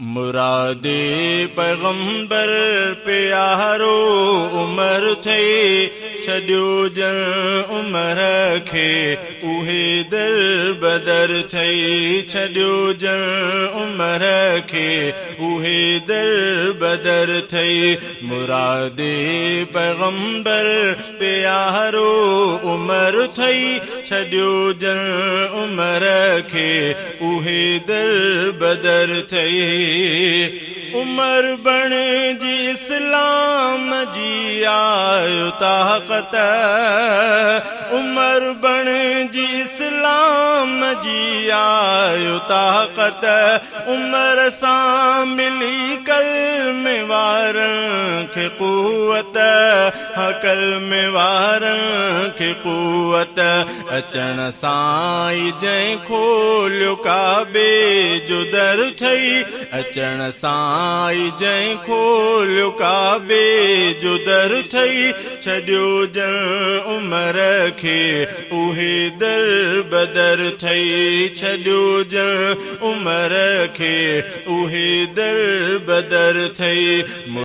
मुरादे पैगंबर प्यारो उमर थे छड्यो जन उमर खे उहे दर बदर थे छड्यो जन उमर खे उहे दर बदर थे मुरादे पैगंबर प्यारो उमर थे छड्यो जन उमर खे उहे दर बदर थे उमर बण जी इस्लाम जी आयो ताकत उमर बण जी इस्लाम जी आयो ताकत उमर सां मिली कलमे वारन खे क़ुवत कलमे वारन खे क़ुवत अचण सां ई जंहिं खोलियो काबे जो दर थई अचण सां ई जंहिं खोलियो काबे जो दर थई छड्यो जन उमर खे उहे दर बदर थई छड्यो जन उमर खे उहे दर बदर थई।